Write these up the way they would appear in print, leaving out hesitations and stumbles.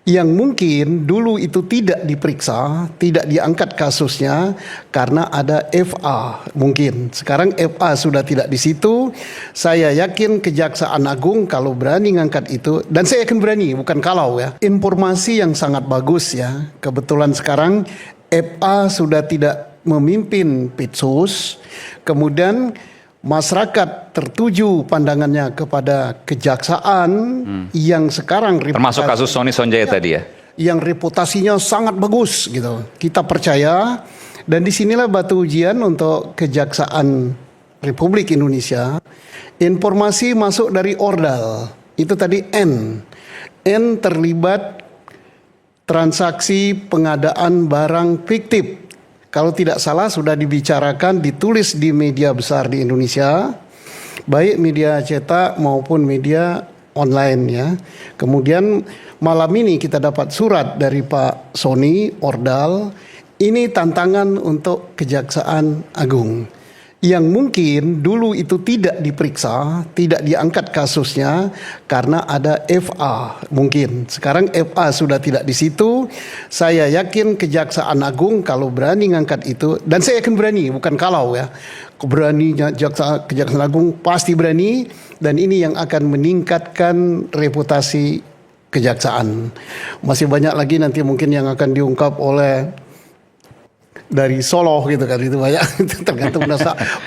yang mungkin dulu itu tidak diperiksa, tidak diangkat kasusnya karena ada FA mungkin. Sekarang FA sudah tidak di situ. Saya yakin Kejaksaan Agung kalau berani ngangkat itu, dan saya yakin berani, bukan kalau ya. Informasi yang sangat bagus ya. Kebetulan sekarang FA sudah tidak memimpin Pitsus, kemudian masyarakat tertuju pandangannya kepada kejaksaan yang sekarang termasuk kasus Sony Sonjaya tadi ya, yang reputasinya sangat bagus gitu. Kita percaya, dan disinilah batu ujian untuk Kejaksaan Republik Indonesia. Informasi masuk dari Ordal, itu tadi N terlibat transaksi pengadaan barang fiktif. Kalau tidak salah sudah dibicarakan, ditulis di media besar di Indonesia, baik media cetak maupun media online ya. Kemudian malam ini kita dapat surat dari Pak Sony Ordal, ini tantangan untuk Kejaksaan Agung. Yang mungkin dulu itu tidak diperiksa, tidak diangkat kasusnya karena ada FA mungkin. Sekarang FA sudah tidak di situ. Saya yakin Kejaksaan Agung kalau berani ngangkat itu, dan saya yakin berani, bukan kalau ya. Beraninya Kejaksaan Agung pasti berani, dan ini yang akan meningkatkan reputasi kejaksaan. Masih banyak lagi nanti mungkin yang akan diungkap oleh dari Solo gitu kan, itu banyak. Tergantung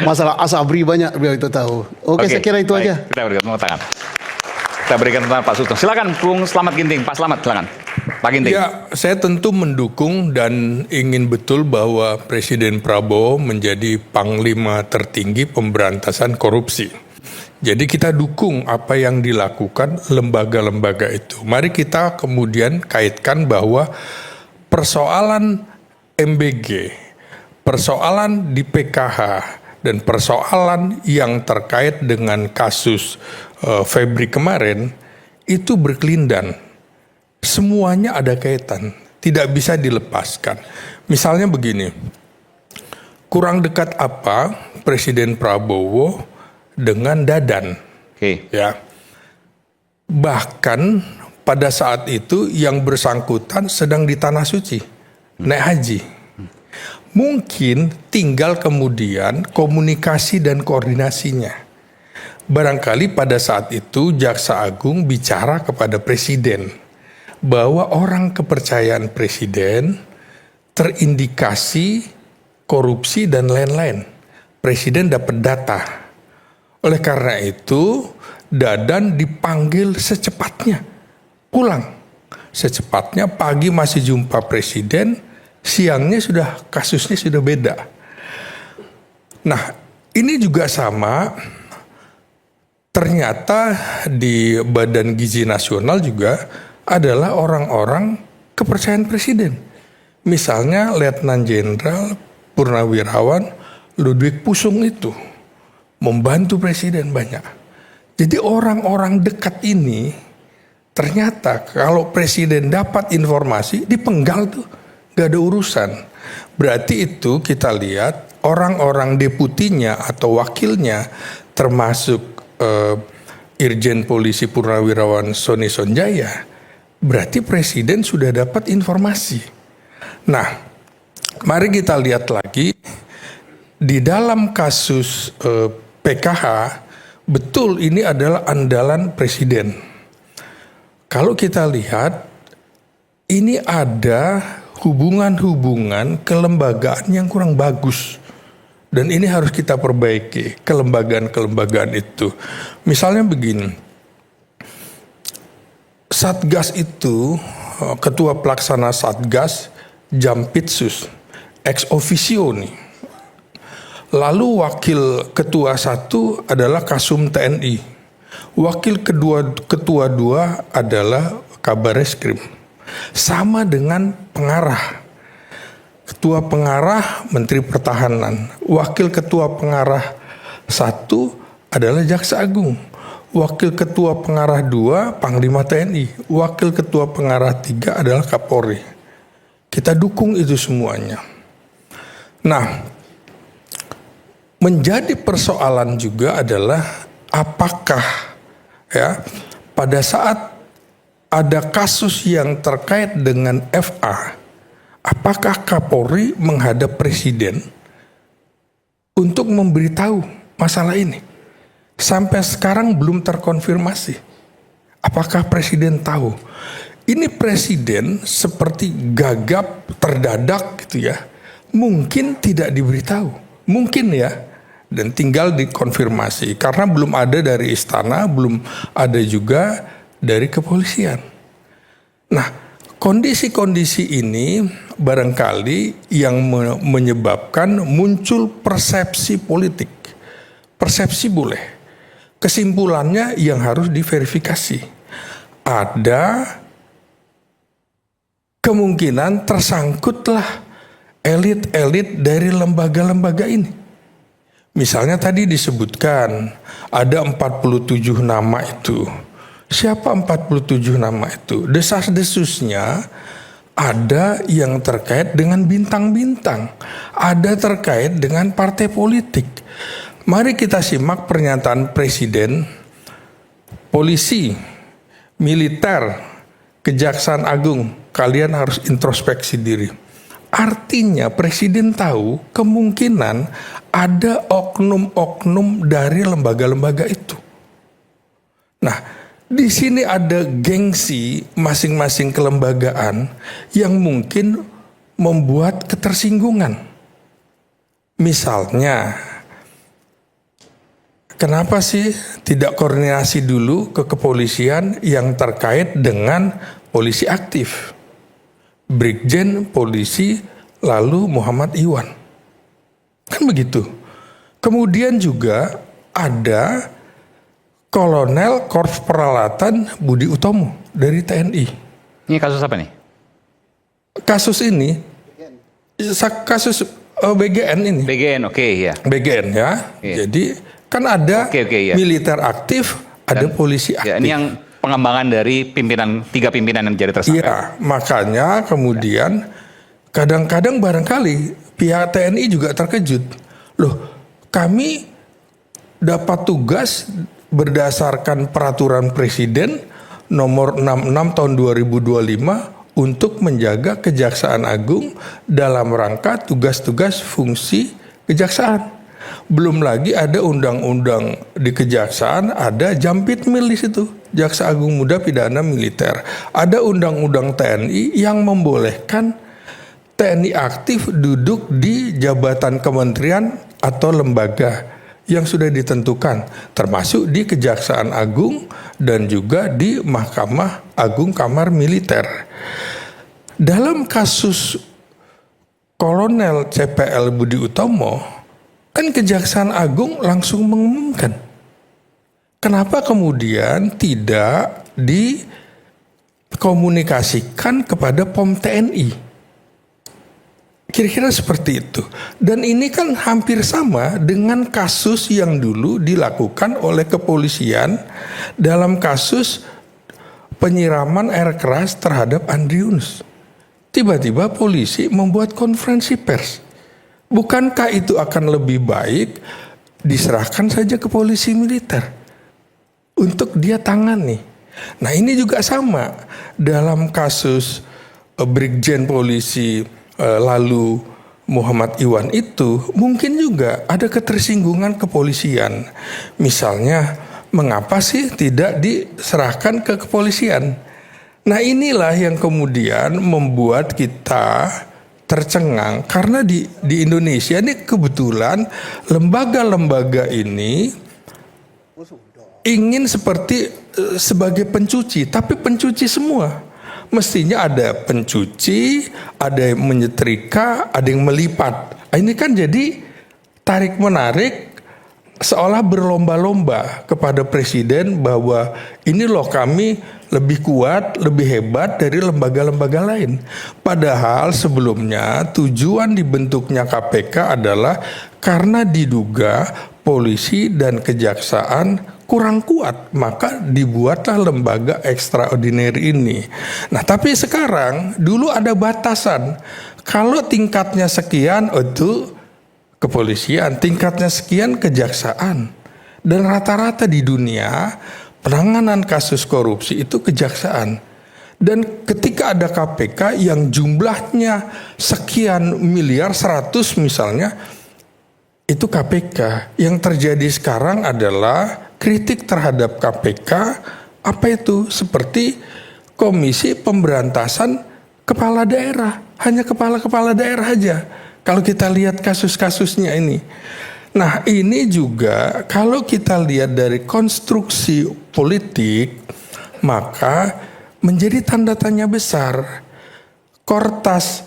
masalah Asabri banyak beliau itu tahu. Oke, saya kira itu baik. aja. Kita berikan tepuk tangan. Kita berikan tepuk tangan Pak Sugeng. Silakan Bung Slamet Ginting. Pak Slamet, silakan. Pak Ginting. Ya, saya tentu mendukung dan ingin betul bahwa Presiden Prabowo menjadi panglima tertinggi pemberantasan korupsi. Jadi kita dukung apa yang dilakukan lembaga-lembaga itu. Mari kita kemudian kaitkan bahwa persoalan MBG, persoalan di PKH, dan persoalan yang terkait dengan kasus Febri kemarin itu berkelindan. Semuanya ada kaitan, tidak bisa dilepaskan. Misalnya begini, kurang dekat apa Presiden Prabowo dengan Dadan? Ya, bahkan pada saat itu yang bersangkutan sedang di Tanah Suci, naik haji. Mungkin tinggal kemudian komunikasi dan koordinasinya. Barangkali pada saat itu Jaksa Agung bicara kepada Presiden bahwa orang kepercayaan Presiden terindikasi korupsi dan lain-lain. Presiden dapat data. Oleh karena itu Dadan dipanggil secepatnya, pulang. Secepatnya, pagi masih jumpa Presiden, siangnya sudah kasusnya sudah beda. Nah, ini juga sama. Ternyata di Badan Gizi Nasional juga adalah orang-orang kepercayaan Presiden. Misalnya Letnan Jenderal Purnawirawan Ludwig Pusung itu membantu Presiden banyak. Jadi orang-orang dekat ini ternyata kalau Presiden dapat informasi, dipenggal tuh, gak ada urusan. Berarti itu kita lihat orang-orang deputinya atau wakilnya, termasuk Irjen Polisi Purnawirawan Sony Sonjaya, berarti Presiden sudah dapat informasi. Nah, mari kita lihat lagi di dalam kasus PKH, betul ini adalah andalan Presiden. Kalau kita lihat, ini ada hubungan-hubungan kelembagaan yang kurang bagus. Dan ini harus kita perbaiki, kelembagaan-kelembagaan itu. Misalnya begini, Satgas itu, Ketua Pelaksana Satgas, Jampitsus, ex officio nih. Lalu Wakil Ketua 1 adalah Kasum TNI. Wakil Ketua 2 adalah Kabar Reskrim. Sama dengan pengarah. Ketua pengarah Menteri Pertahanan. Wakil Ketua pengarah 1 adalah Jaksa Agung. Wakil Ketua pengarah 2 Panglima TNI. Wakil Ketua pengarah 3 adalah Kapolri. Kita dukung itu semuanya. Nah, menjadi persoalan juga adalah apakah ya pada saat ada kasus yang terkait dengan FA, apakah Kapolri menghadap Presiden untuk memberitahu masalah ini? Sampai sekarang belum terkonfirmasi. Apakah Presiden tahu? Ini Presiden seperti gagap, terdadak gitu ya. Mungkin tidak diberitahu. Mungkin ya. Dan tinggal dikonfirmasi. Karena belum ada dari istana, belum ada juga dari kepolisian. Nah, kondisi-kondisi ini barangkali yang menyebabkan muncul persepsi politik. Persepsi boleh. Kesimpulannya yang harus diverifikasi. Ada kemungkinan tersangkutlah elit-elit dari lembaga-lembaga ini. Misalnya tadi disebutkan ada 47 nama itu. Siapa 47 nama itu? Desas-desusnya ada yang terkait dengan bintang-bintang, ada terkait dengan partai politik. Mari kita simak pernyataan Presiden, polisi, militer, Kejaksaan Agung, kalian harus introspeksi diri. Artinya Presiden tahu kemungkinan ada oknum-oknum dari lembaga-lembaga itu. Nah, di sini ada gengsi masing-masing kelembagaan yang mungkin membuat ketersinggungan. Misalnya, kenapa sih tidak koordinasi dulu ke kepolisian yang terkait dengan polisi aktif? Brigjen Polisi lalu Muhammad Iwan. Kan begitu. Kemudian juga ada Kolonel Korps Peralatan Budi Utomo dari TNI. Ini kasus apa nih? Kasus ini, kasus BGN ini. BGN, oke ya. BGN ya. Iya. Jadi kan ada Iya. militer aktif, ada polisi aktif. Ya, ini yang pengembangan dari tiga pimpinan yang jadi tersangka. Iya, makanya kemudian kadang-kadang barangkali pihak TNI juga terkejut. Loh, kami dapat tugas berdasarkan peraturan Presiden nomor 66 tahun 2025 untuk menjaga Kejaksaan Agung dalam rangka tugas-tugas fungsi kejaksaan. Belum lagi ada undang-undang di kejaksaan, ada Jampitmil di situ, Jaksa Agung Muda Pidana Militer. Ada undang-undang TNI yang membolehkan TNI aktif duduk di jabatan kementerian atau lembaga yang sudah ditentukan, termasuk di Kejaksaan Agung dan juga di Mahkamah Agung Kamar Militer. Dalam kasus Kolonel CPL Budi Utomo, kan Kejaksaan Agung langsung mengumumkan. Kenapa kemudian tidak dikomunikasikan kepada POM TNI? Kira-kira seperti itu. Dan ini kan hampir sama dengan kasus yang dulu dilakukan oleh kepolisian dalam kasus penyiraman air keras terhadap Andri Yunus. Tiba-tiba polisi membuat konferensi pers. Bukankah itu akan lebih baik diserahkan saja ke polisi militer untuk dia tangani? Nah, ini juga sama dalam kasus Brigjen Polisi lalu Muhammad Iwan itu, mungkin juga ada ketersinggungan kepolisian. Misalnya, mengapa sih tidak diserahkan ke kepolisian? Nah, inilah yang kemudian membuat kita tercengang karena di Indonesia ini kebetulan lembaga-lembaga ini ingin sebagai pencuci, tapi pencuci semua. Mestinya ada pencuci, ada yang menyetrika, ada yang melipat. Ini kan jadi tarik menarik seolah berlomba-lomba kepada Presiden bahwa ini loh kami lebih kuat, lebih hebat dari lembaga-lembaga lain. Padahal sebelumnya tujuan dibentuknya KPK adalah karena diduga polisi dan kejaksaan kurang kuat, maka dibuatlah lembaga extraordinary ini. Nah, tapi sekarang dulu ada batasan. Kalau tingkatnya sekian itu kepolisian, tingkatnya sekian kejaksaan. Dan rata-rata di dunia penanganan kasus korupsi itu kejaksaan. Dan ketika ada KPK yang jumlahnya sekian miliar, 100 misalnya, itu KPK. Yang terjadi sekarang adalah kritik terhadap KPK, apa itu? Seperti Komisi Pemberantasan Kepala Daerah, hanya kepala-kepala daerah aja. Kalau kita lihat kasus-kasusnya ini. Nah, ini juga kalau kita lihat dari konstruksi politik, maka menjadi tanda tanya besar. Kortas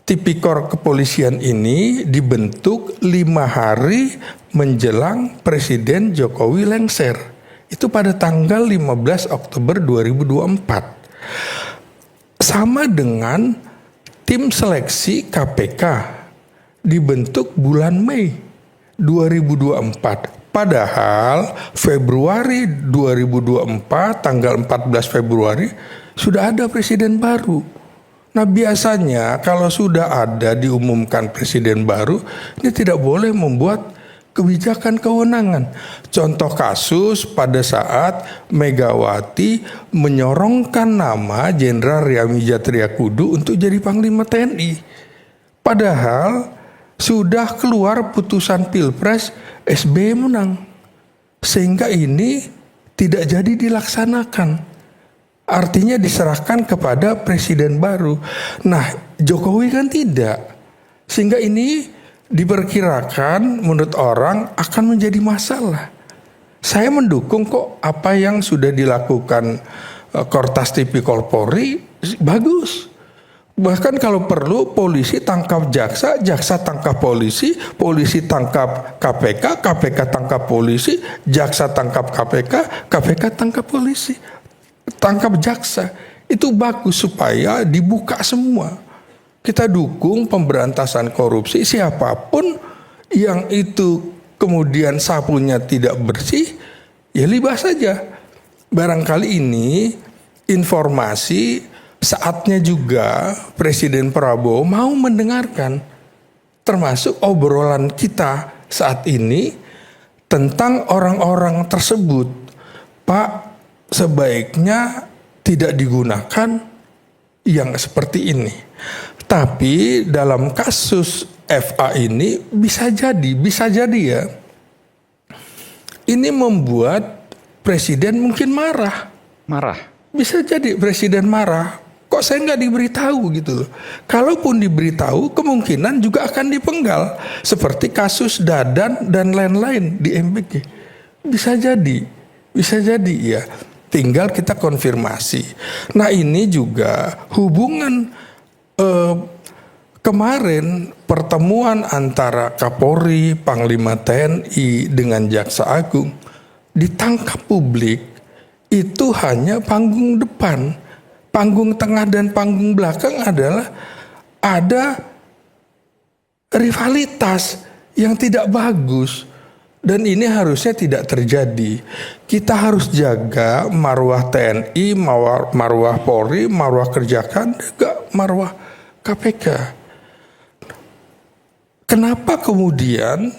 Tipikor kepolisian ini dibentuk 5 hari menjelang Presiden Jokowi lengser. Itu pada tanggal 15 Oktober 2024. Sama dengan tim seleksi KPK dibentuk bulan Mei 2024. Padahal Februari 2024, tanggal 14 Februari, sudah ada presiden baru. Nah, biasanya kalau sudah ada diumumkan presiden baru, ini tidak boleh membuat kebijakan kewenangan. Contoh kasus pada saat Megawati menyorongkan nama Jenderal Ryamizat Triakudu untuk jadi Panglima TNI. Padahal sudah keluar putusan Pilpres, SBY menang. Sehingga ini tidak jadi dilaksanakan. Artinya diserahkan kepada presiden baru. Nah, Jokowi kan tidak. Sehingga ini diperkirakan menurut orang akan menjadi masalah. Saya mendukung kok apa yang sudah dilakukan Kortas Tipikor Polri, bagus. Bahkan kalau perlu polisi tangkap jaksa, jaksa tangkap polisi, polisi tangkap KPK, KPK tangkap polisi, jaksa tangkap KPK, KPK tangkap polisi, tangkap jaksa. Itu bagus supaya dibuka semua. Kita dukung pemberantasan korupsi, siapapun yang itu kemudian sapunya tidak bersih, ya libas saja. Barangkali ini informasi saatnya juga Presiden Prabowo mau mendengarkan, termasuk obrolan kita saat ini tentang orang-orang tersebut. Pak, sebaiknya tidak digunakan yang seperti ini. Tapi dalam kasus FA ini bisa jadi ya, ini membuat Presiden mungkin marah. Bisa jadi Presiden marah. Kok saya nggak diberitahu gitu loh. Kalaupun diberitahu, kemungkinan juga akan dipenggal. Seperti kasus Dadan dan lain-lain di MBG. Bisa jadi ya. Tinggal kita konfirmasi. Nah, ini juga hubungan kemarin pertemuan antara Kapolri, Panglima TNI dengan Jaksa Agung ditangkap publik. Itu hanya panggung depan. Panggung tengah dan panggung belakang adalah ada rivalitas yang tidak bagus. Dan ini harusnya tidak terjadi. Kita harus jaga marwah TNI, marwah Polri, marwah Kerjakan, juga marwah KPK. Kenapa kemudian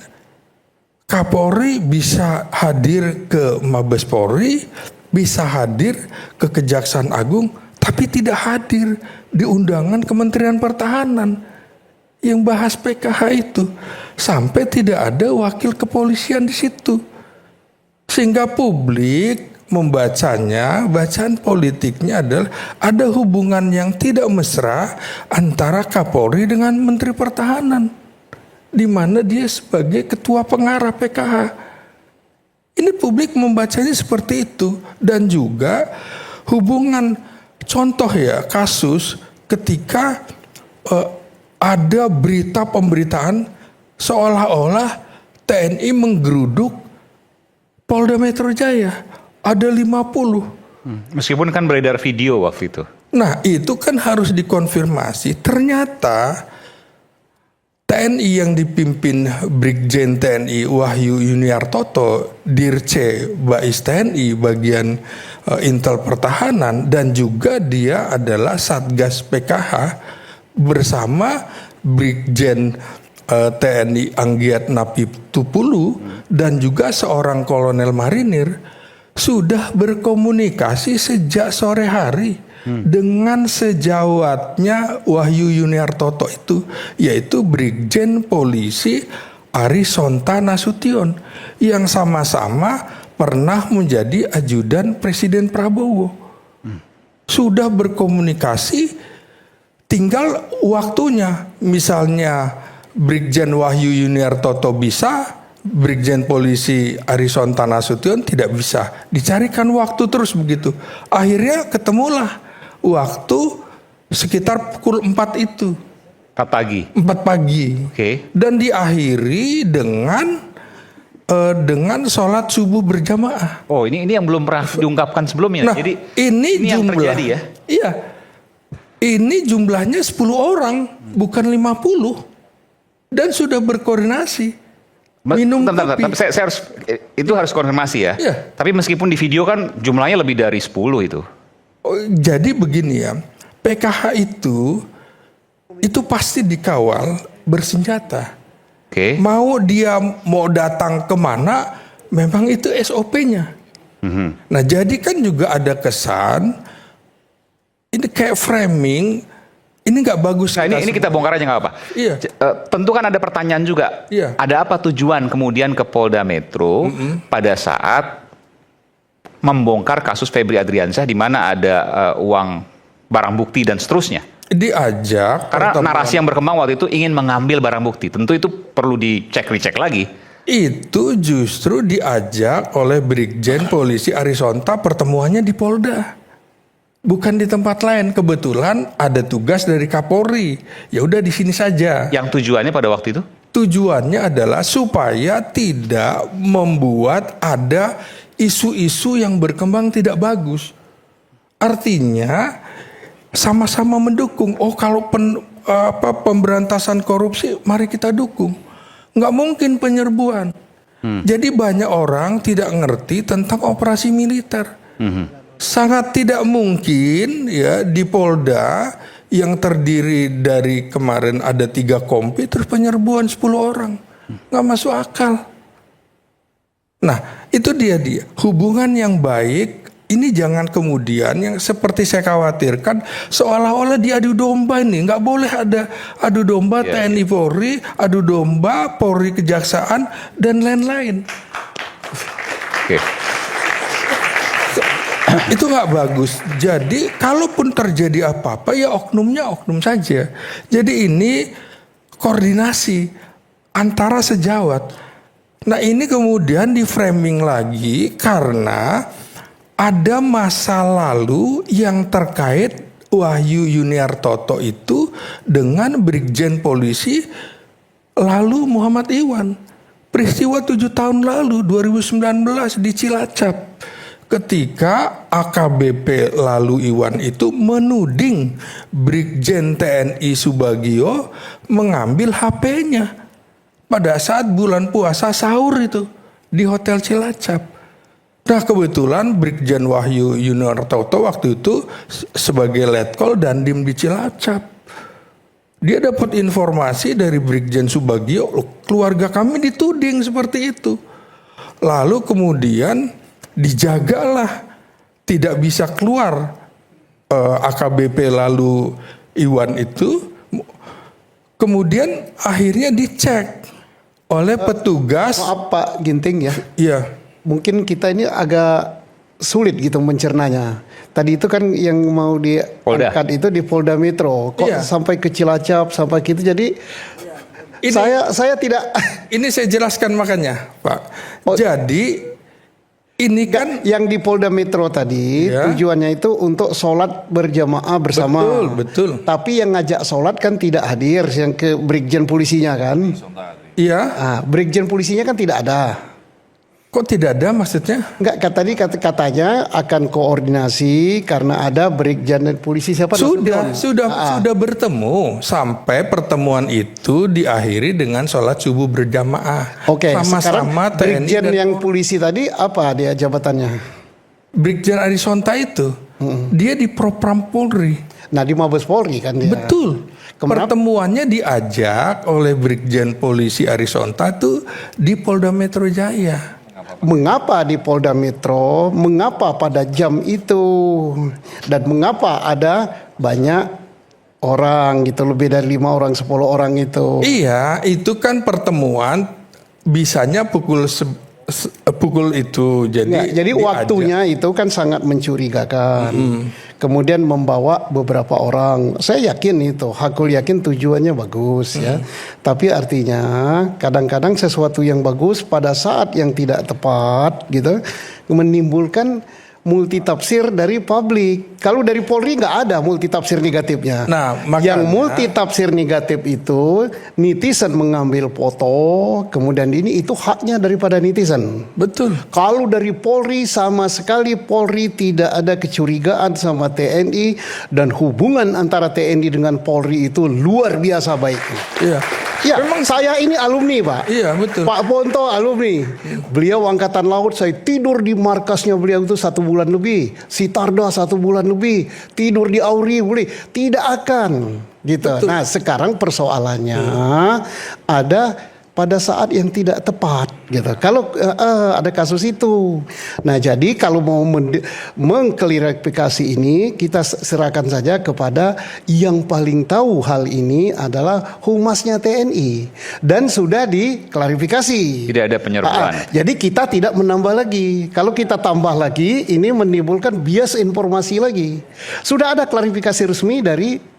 Kapolri bisa hadir ke Mabes Polri, bisa hadir ke Kejaksaan Agung, tapi tidak hadir di undangan Kementerian Pertahanan yang bahas PKH itu, sampai tidak ada wakil kepolisian di situ, sehingga publik membacanya, bacaan politiknya adalah ada hubungan yang tidak mesra antara Kapolri dengan Menteri Pertahanan, di mana dia sebagai ketua pengarah PKH. Ini publik membacanya seperti itu. Dan juga hubungan, contoh ya, kasus ketika ada berita pemberitaan seolah-olah TNI menggeruduk Polda Metro Jaya. Ada 50. Meskipun kan beredar video waktu itu. Nah, itu kan harus dikonfirmasi. Ternyata TNI yang dipimpin Brigjen TNI Wahyu Yuniartoto, Dirce Bais TNI bagian Intel Pertahanan, dan juga dia adalah Satgas PKH bersama Brigjen TNI Anggiat Napip Tupulu dan juga seorang kolonel marinir sudah berkomunikasi sejak sore hari dengan sejawatnya Wahyu Yuniartoto itu, yaitu Brigjen Polisi Arisonta Nasution yang sama-sama pernah menjadi ajudan Presiden Prabowo. Sudah berkomunikasi, tinggal waktunya. Misalnya Brigjen Wahyu Yuniartoto bisa, Brigjen Polisi Arisonta Nasution tidak bisa. Dicarikan waktu terus begitu. Akhirnya ketemulah waktu sekitar pukul 4 itu. 4 pagi. 4 pagi. Oke. Dan diakhiri dengan sholat subuh berjamaah. Oh, ini yang belum pernah diungkapkan sebelumnya. Nah, Jadi ini yang jumlah, terjadi ya. Iya. Ini jumlahnya 10 orang, bukan 50. Dan sudah berkoordinasi. Minum Bentar, kopi. tapi saya harus konfirmasi ya. Iya. Tapi meskipun di video kan jumlahnya lebih dari 10 itu. Oh, jadi begini ya, PKH itu pasti dikawal bersenjata. Oke. Dia mau datang kemana, memang itu SOP-nya. Nah, jadi kan juga ada kesan, ini kayak framing, ini nggak bagus. Nah, ini kita bongkar aja nggak apa. Iya. Tentu kan ada pertanyaan juga. Iya. Ada apa tujuan kemudian ke Polda Metro pada saat membongkar kasus Febri Adriansyah di mana ada uang barang bukti dan seterusnya? Diajak. Karena narasi yang berkembang waktu itu ingin mengambil barang bukti. Tentu itu perlu dicek-recek lagi. Itu justru diajak oleh Brigjen Polisi Arisonta, pertemuannya di Polda. Bukan di tempat lain. Kebetulan ada tugas dari Kapolri. Ya udah di sini saja. Yang tujuannya pada waktu itu? Tujuannya adalah supaya tidak membuat ada isu-isu yang berkembang tidak bagus. Artinya sama-sama mendukung. Oh, kalau pemberantasan korupsi, mari kita dukung. Nggak mungkin penyerbuan. Jadi banyak orang tidak ngerti tentang operasi militer. Sangat tidak mungkin ya di Polda yang terdiri dari kemarin ada 3 kompi terus penyerbuan 10 orang. Nggak masuk akal. Nah, itu dia hubungan yang baik. Ini jangan kemudian yang seperti saya khawatirkan seolah-olah diadu domba ini. Nggak boleh ada adu domba TNI Polri, adu domba Polri Kejaksaan dan lain-lain. Oke. Itu nggak bagus. Jadi kalaupun terjadi apa-apa ya oknumnya oknum saja. Jadi ini koordinasi antara sejawat. Nah, ini kemudian di framing lagi karena ada masa lalu yang terkait Wahyu Yuniartoto itu dengan Brigjen Polisi lalu Muhammad Iwan. Peristiwa 7 tahun lalu 2019 di Cilacap. Ketika AKBP lalu Iwan itu menuding Brigjen TNI Subagio mengambil HP-nya pada saat bulan puasa sahur itu di Hotel Cilacap. Nah, kebetulan Brigjen Wahyu Yuniartoto waktu itu sebagai letkol Dandim di Cilacap. Dia dapat informasi dari Brigjen Subagio, keluarga kami dituding seperti itu. Lalu kemudian dijagalah tidak bisa keluar AKBP lalu Iwan itu. Kemudian akhirnya dicek oleh petugas. Maaf Pak Ginting ya. Iya. Mungkin kita ini agak sulit gitu mencernanya. Tadi itu kan yang mau diangkat itu di Polda Metro. Kok sampai ke Cilacap sampai gitu. Jadi ini, saya tidak. Ini saya jelaskan makanya, Pak. Jadi ini kan yang di Polda Metro tadi tujuannya itu untuk sholat berjamaah bersama. Betul. Tapi yang ngajak sholat kan tidak hadir, yang ke Brigjen Polisinya kan. Iya. Nah, Brigjen Polisinya kan tidak ada. Kok tidak ada maksudnya? Enggak, katanya akan koordinasi karena ada Brigjen dan polisi siapa? Sudah bertemu sampai pertemuan itu diakhiri dengan sholat subuh berjamaah. Oke, sama-sama Brigjen TNI yang polisi tadi apa dia jabatannya? Brigjen Arisonta itu dia di Propam Polri. Nah, di Mabes Polri kan dia. Betul. Pertemuannya diajak oleh Brigjen Polisi Arisonta tuh di Polda Metro Jaya. Mengapa di Polda Metro? Mengapa pada jam itu? Dan mengapa ada banyak orang gitu, lebih dari 5 orang, 10 orang itu? Iya, itu kan pertemuan bisanya pukul itu. Jadi waktunya itu kan sangat mencurigakan. Kemudian membawa beberapa orang. Saya yakin itu, hakul yakin tujuannya bagus ya. Tapi artinya kadang-kadang sesuatu yang bagus pada saat yang tidak tepat gitu menimbulkan multitafsir dari publik. Kalau dari Polri nggak ada multitafsir negatifnya. Nah, makanya, yang multitafsir negatif itu netizen mengambil foto, kemudian itu haknya daripada netizen. betul. Kalau dari Polri sama sekali Polri tidak ada kecurigaan sama TNI dan hubungan antara TNI dengan Polri itu luar biasa baiknya. Iya. Ya, memang saya ini alumni, Pak. Iya, betul. Pak Ponto alumni. Beliau angkatan laut, saya tidur di markasnya beliau itu 1 bulan lebih. Si Tarda 1 bulan lebih. Tidur di Auri boleh. Tidak akan gitu. Betul. Nah, sekarang persoalannya ada pada saat yang tidak tepat gitu. Kalau ada kasus itu. Nah, jadi kalau mau mengklarifikasi ini kita serahkan saja kepada yang paling tahu hal ini adalah Humasnya TNI dan sudah diklarifikasi. Tidak ada penyeruan. Jadi kita tidak menambah lagi. Kalau kita tambah lagi ini menimbulkan bias informasi lagi. Sudah ada klarifikasi resmi dari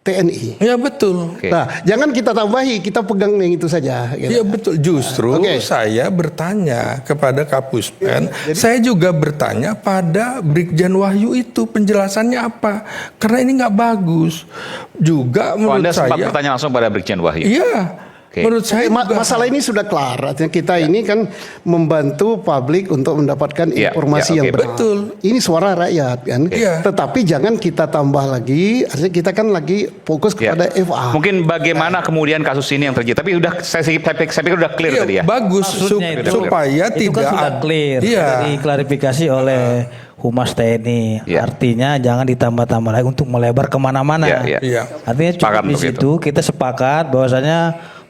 TNI. Ya betul. Oke. Nah, jangan kita tambahi, kita pegang yang itu saja. Gitu. Iya betul. Justru Oke. saya bertanya kepada Kapuspen, saya juga bertanya pada Brigjen Wahyu itu penjelasannya apa? Karena ini nggak bagus. Juga menurut Anda sempat saya. bertanya langsung pada Brigjen Wahyu. Iya. Oke. Menurut saya juga Masalah ini sudah kelar. Artinya kita ini kan membantu publik untuk mendapatkan Ya, informasi ya, yang oke, benar. betul. Ini suara rakyat kan. Iya. Tetapi jangan kita tambah lagi. Artinya kita kan lagi fokus Ya. kepada FA. Mungkin bagaimana kemudian kasus ini yang terjadi. Tapi udah saya pikir udah clear iya, tadi ya. bagus Maksudnya itu, supaya itu tidak kan sudah ada- clear, Iya. diklarifikasi oleh Humas TNI. Iya. Artinya jangan ditambah-tambah lagi untuk melebar kemana-mana. Iya, iya. Iya. Artinya cukup Sepakat di untuk situ kita sepakat bahwasanya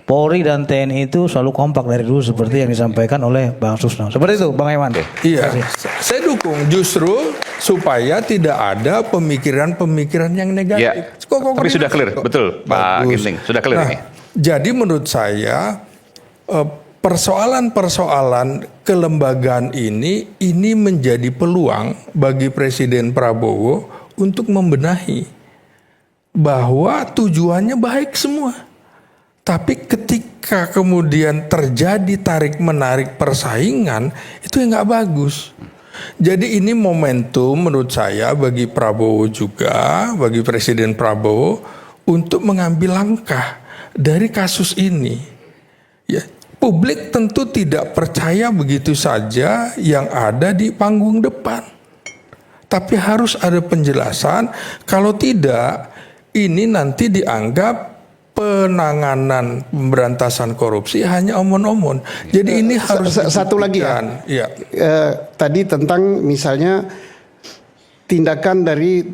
Polri dan TNI itu selalu kompak dari dulu seperti yang disampaikan oleh Bang Susno. Seperti itu, Bang Iwan. Iya, saya dukung justru supaya tidak ada pemikiran-pemikiran yang negatif. Ya. Kok Tapi koordinasi sudah clear, kok. betul, Pak Bagus. Ginting, sudah clear Nah, ini. jadi menurut saya persoalan-persoalan kelembagaan ini menjadi peluang bagi Presiden Prabowo untuk membenahi bahwa tujuannya baik semua. Tapi ketika kemudian terjadi tarik-menarik persaingan, itu yang nggak bagus. Jadi ini momentum menurut saya bagi Prabowo juga, bagi Presiden Prabowo untuk mengambil langkah dari kasus ini. Ya, publik tentu tidak percaya begitu saja yang ada di panggung depan. Tapi harus ada penjelasan, kalau tidak ini nanti dianggap penanganan pemberantasan korupsi hanya omon-omon. Jadi ini harus satu lagi ya. dibuktikan. Iya. Tadi tentang misalnya tindakan dari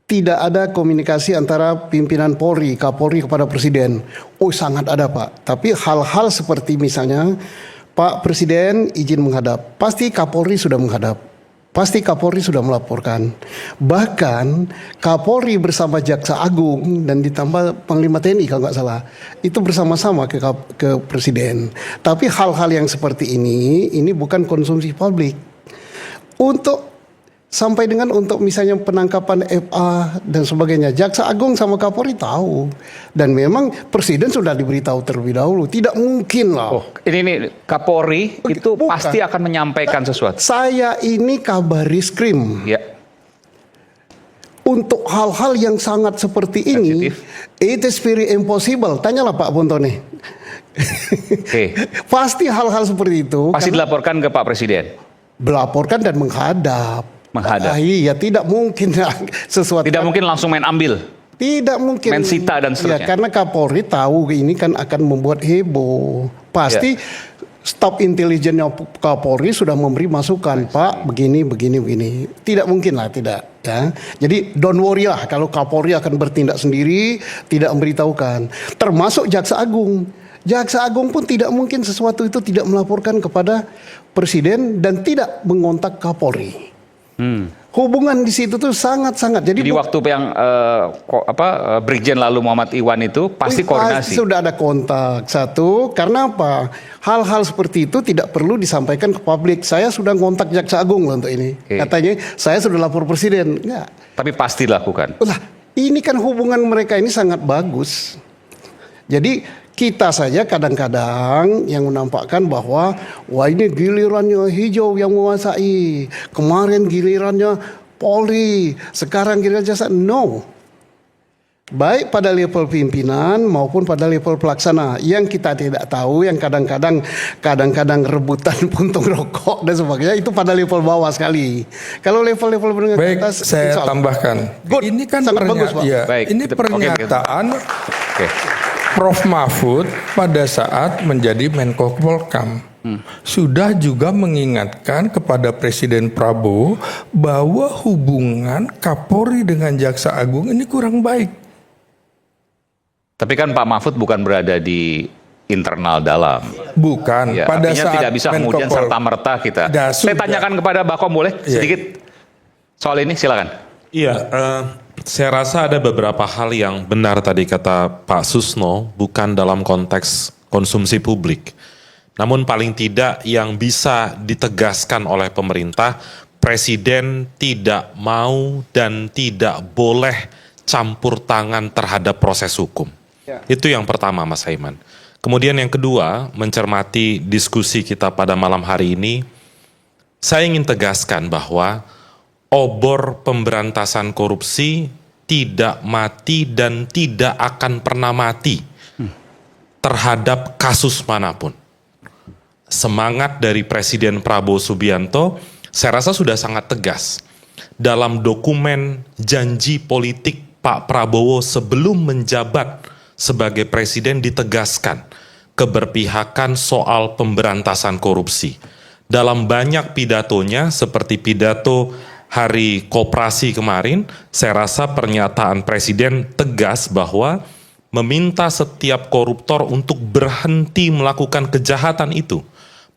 tidak ada komunikasi antara pimpinan Polri, Kapolri kepada Presiden. Oh, sangat ada, Pak. Tapi hal-hal seperti misalnya Pak Presiden izin menghadap, pasti Kapolri sudah menghadap. Pasti Kapolri sudah melaporkan. Bahkan Kapolri bersama Jaksa Agung dan ditambah Panglima TNI kalau nggak salah, itu bersama-sama ke Presiden. Tapi hal-hal yang seperti ini bukan konsumsi publik. Untuk sampai dengan untuk misalnya penangkapan FA dan sebagainya, Jaksa Agung sama Kapolri tahu dan memang Presiden sudah diberitahu terlebih dahulu. Tidak mungkin lah. Oh, ini Kapolri itu Bukan. pasti akan menyampaikan sesuatu. Saya ini Kabarisskrim. Ya. Untuk hal-hal yang sangat seperti ini, Sensitif. it is very impossible. Tanyalah Pak Bontone. Oke. Pasti hal-hal seperti itu Pasti karena dilaporkan ke Pak Presiden. melaporkan dan menghadap. Menghadap. Iya, tidak mungkin sesuatu. Tidak mungkin langsung main ambil. Tidak mungkin. Mensita dan seterusnya. Ya, karena Kapolri tahu ini kan akan membuat heboh. Pasti staf intelijennya Kapolri sudah memberi masukan, Pak, begini. Tidak mungkin lah, tidak. Ya. Jadi don't worry lah kalau Kapolri akan bertindak sendiri, tidak memberitahukan. Termasuk Jaksa Agung. Jaksa Agung pun tidak mungkin sesuatu itu tidak melaporkan kepada Presiden dan tidak mengontak Kapolri. hubungan di situ tuh sangat-sangat. Jadi waktu yang Brigjen lalu Muhammad Iwan itu pasti koordinasi. Sudah ada kontak satu. Karena apa? Hal-hal seperti itu tidak perlu disampaikan ke publik. Saya sudah kontak Jaksa Agung loh untuk ini. Katanya saya sudah lapor presiden. Enggak. Tapi pasti dilakukan. Lah, ini kan hubungan mereka ini sangat bagus. Jadi kita saja kadang-kadang yang menampakkan bahwa wah ini gilirannya hijau yang menguasai, kemarin gilirannya Polri, sekarang giliran jaksa. No. Baik pada level pimpinan maupun pada level pelaksana. Yang kita tidak tahu, yang kadang-kadang rebutan puntung rokok dan sebagainya, itu pada level bawah sekali. Kalau level-level menengah Baik, ke atas, saya tambahkan. Good. Ini kan Sangat bagus, Pak. Baik, ini kita- pernyataan Oke. Prof. Mahfud pada saat menjadi Menko Polkam. Sudah juga mengingatkan kepada Presiden Prabowo bahwa hubungan Kapolri dengan Jaksa Agung ini kurang baik. Tapi kan Pak Mahfud bukan berada di internal dalam. Bukan. Ya, Pada artinya saat tidak bisa Menko kemudian serta-merta kita. Dah, Saya sudah. tanyakan kepada Bakom boleh Iya. sedikit soal ini, silakan. Iya, saya rasa ada beberapa hal yang benar tadi kata Pak Susno, bukan dalam konteks konsumsi publik. Namun paling tidak yang bisa ditegaskan oleh pemerintah, Presiden tidak mau dan tidak boleh campur tangan terhadap proses hukum. Itu yang pertama, Mas Aiman. Kemudian yang kedua, mencermati diskusi kita pada malam hari ini, saya ingin tegaskan bahwa obor pemberantasan korupsi tidak mati dan tidak akan pernah mati terhadap kasus manapun. Semangat dari Presiden Prabowo Subianto, saya rasa sudah sangat tegas. Dalam dokumen janji politik Pak Prabowo sebelum menjabat sebagai Presiden ditegaskan keberpihakan soal pemberantasan korupsi. Dalam banyak pidatonya seperti pidato Hari Koperasi kemarin, saya rasa pernyataan Presiden tegas bahwa meminta setiap koruptor untuk berhenti melakukan kejahatan itu.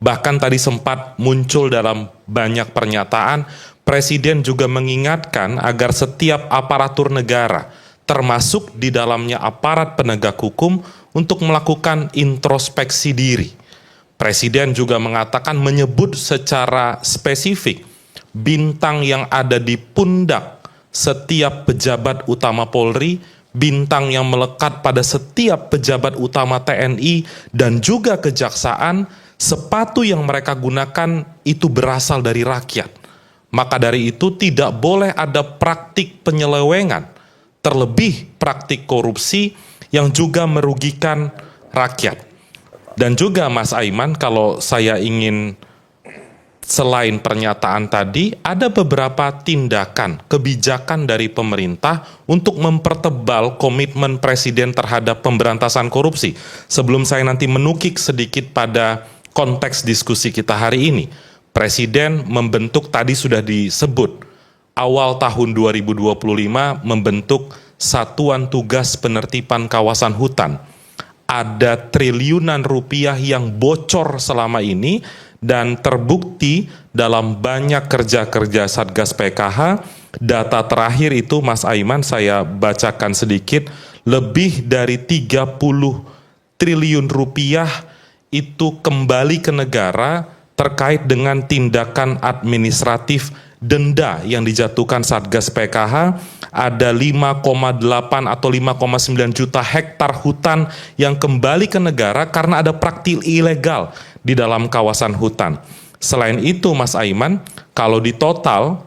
Bahkan tadi sempat muncul dalam banyak pernyataan, Presiden juga mengingatkan agar setiap aparatur negara, termasuk di dalamnya aparat penegak hukum, untuk melakukan introspeksi diri. Presiden juga mengatakan, menyebut secara spesifik bintang yang ada di pundak setiap pejabat utama Polri, bintang yang melekat pada setiap pejabat utama TNI dan juga kejaksaan, sepatu yang mereka gunakan itu berasal dari rakyat. Maka dari itu tidak boleh ada praktik penyelewengan, terlebih praktik korupsi yang juga merugikan rakyat. Dan juga Mas Aiman, kalau saya ingin selain pernyataan tadi, ada beberapa tindakan, kebijakan dari pemerintah untuk mempertebal komitmen Presiden terhadap pemberantasan korupsi. Sebelum saya nanti menukik sedikit pada konteks diskusi kita hari ini, Presiden membentuk, tadi sudah disebut, awal tahun 2025 membentuk Satuan Tugas Penertiban Kawasan Hutan. Ada triliunan rupiah yang bocor selama ini, dan terbukti dalam banyak kerja-kerja Satgas PKH, data terakhir itu Mas Aiman saya bacakan sedikit, lebih dari 30 triliun rupiah itu kembali ke negara terkait dengan tindakan administratif denda yang dijatuhkan Satgas PKH. Ada 5,8 atau 5,9 juta hektar hutan yang kembali ke negara karena ada praktik ilegal di dalam kawasan hutan. Selain itu Mas Aiman, kalau di total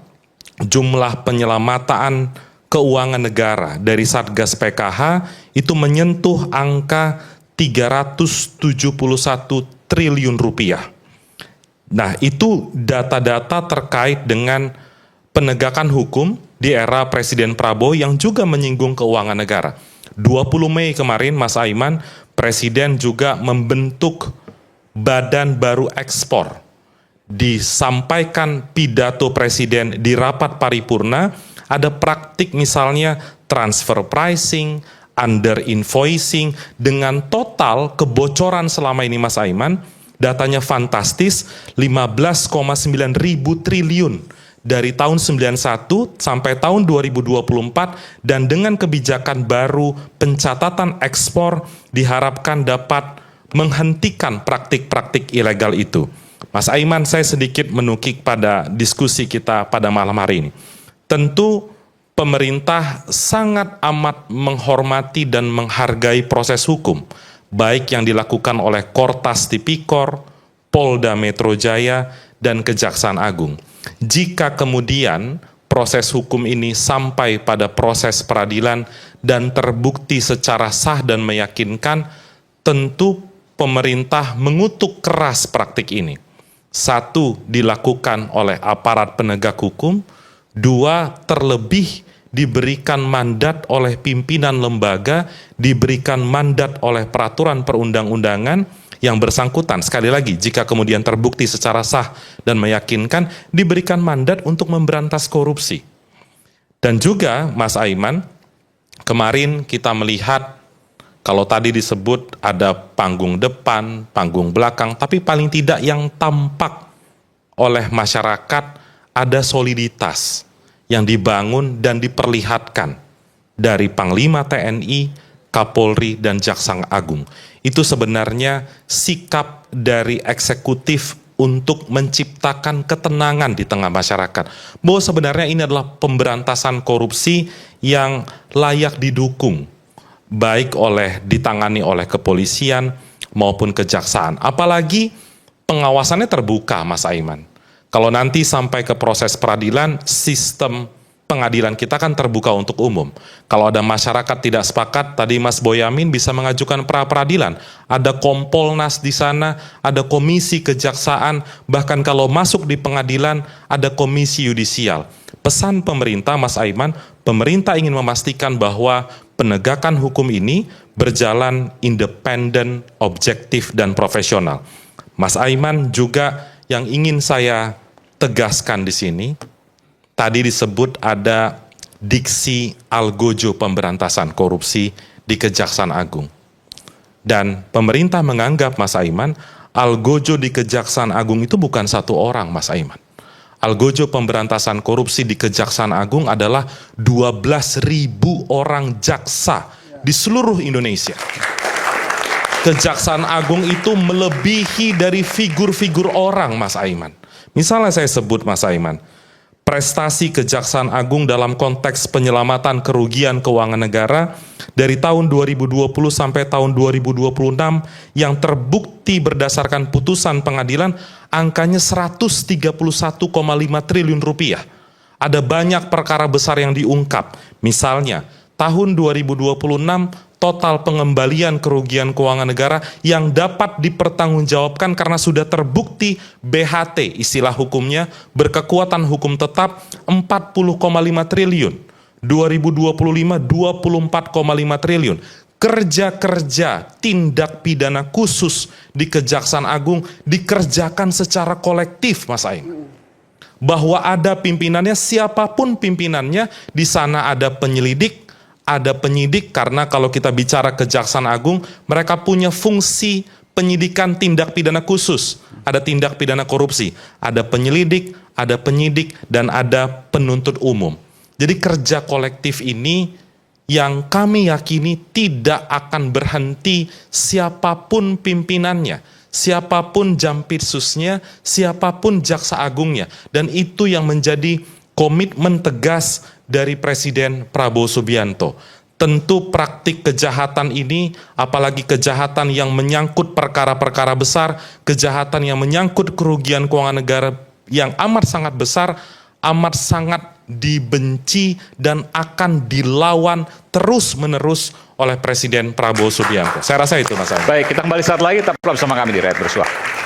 jumlah penyelamatan keuangan negara dari Satgas PKH itu menyentuh angka 371 triliun rupiah. Nah, itu data-data terkait dengan penegakan hukum di era Presiden Prabowo yang juga menyinggung keuangan negara. 20 Mei kemarin Mas Aiman, Presiden juga membentuk Badan Baru Ekspor. Disampaikan pidato Presiden di rapat paripurna, ada praktik misalnya transfer pricing, under invoicing, dengan total kebocoran selama ini Mas Aiman, datanya fantastis, 15,9 ribu triliun dari tahun 91 sampai tahun 2024 dan dengan kebijakan baru pencatatan ekspor diharapkan dapat menghentikan praktik-praktik ilegal itu. Mas Aiman, saya sedikit menukik pada diskusi kita pada malam hari ini. Tentu pemerintah sangat amat menghormati dan menghargai proses hukum, baik yang dilakukan oleh Kortas Tipikor, Polda Metro Jaya, dan Kejaksaan Agung. Jika kemudian proses hukum ini sampai pada proses peradilan dan terbukti secara sah dan meyakinkan, tentu pemerintah mengutuk keras praktik ini. Satu, dilakukan oleh aparat penegak hukum. Dua, terlebih diberikan mandat oleh pimpinan lembaga, diberikan mandat oleh peraturan perundang-undangan yang bersangkutan. Sekali lagi, jika kemudian terbukti secara sah dan meyakinkan, diberikan mandat untuk memberantas korupsi. Dan juga, Mas Aiman, kemarin kita melihat, kalau tadi disebut ada panggung depan, panggung belakang, tapi paling tidak yang tampak oleh masyarakat ada soliditas yang dibangun dan diperlihatkan dari Panglima TNI, Kapolri, dan Jaksa Agung. Itu sebenarnya sikap dari eksekutif untuk menciptakan ketenangan di tengah masyarakat. Bahwa sebenarnya ini adalah pemberantasan korupsi yang layak didukung, baik ditangani oleh kepolisian maupun kejaksaan. Apalagi pengawasannya terbuka, Mas Aiman. Kalau nanti sampai ke proses peradilan, sistem pengadilan kita kan terbuka untuk umum. Kalau ada masyarakat tidak sepakat, tadi Mas Boyamin bisa mengajukan pra-peradilan. Ada Kompolnas di sana, ada komisi kejaksaan, bahkan kalau masuk di pengadilan, ada komisi yudisial. Pesan pemerintah, Mas Aiman, pemerintah ingin memastikan bahwa penegakan hukum ini berjalan independen, objektif, dan profesional. Mas Aiman, juga yang ingin saya tegaskan di sini, tadi disebut ada diksi algojo pemberantasan korupsi di Kejaksaan Agung. Dan pemerintah menganggap, Mas Aiman, algojo di Kejaksaan Agung itu bukan satu orang, Mas Aiman. Algojo pemberantasan korupsi di Kejaksaan Agung adalah 12.000 orang jaksa di seluruh Indonesia. Kejaksaan Agung itu melebihi dari figur-figur orang, Mas Aiman. Misalnya saya sebut, Mas Aiman, prestasi Kejaksaan Agung dalam konteks penyelamatan kerugian keuangan negara dari tahun 2020 sampai tahun 2026 yang terbukti berdasarkan putusan pengadilan, angkanya 131,5 triliun rupiah. Ada banyak perkara besar yang diungkap. Misalnya, tahun 2026 total pengembalian kerugian keuangan negara yang dapat dipertanggungjawabkan karena sudah terbukti BHT, istilah hukumnya, berkekuatan hukum tetap 40,5 triliun. 2025 24,5 triliun. Kerja-kerja tindak pidana khusus di Kejaksaan Agung dikerjakan secara kolektif, Mas Aim. Bahwa ada pimpinannya, siapapun pimpinannya, di sana ada penyelidik, ada penyidik, karena kalau kita bicara Kejaksaan Agung, mereka punya fungsi penyidikan tindak pidana khusus. Ada tindak pidana korupsi, ada penyelidik, ada penyidik, dan ada penuntut umum. Jadi kerja kolektif ini yang kami yakini tidak akan berhenti siapapun pimpinannya, siapapun jampitsusnya, siapapun jaksa agungnya. Dan itu yang menjadi komitmen tegas dari Presiden Prabowo Subianto. Tentu praktik kejahatan ini, apalagi kejahatan yang menyangkut perkara-perkara besar, kejahatan yang menyangkut kerugian keuangan negara yang amat sangat besar, amat sangat dibenci dan akan dilawan terus-menerus oleh Presiden Prabowo Subianto. Saya rasa itu, Mas Andi. Baik, kita kembali saat lagi, tetap bersama kami di Rakyat Bersuara.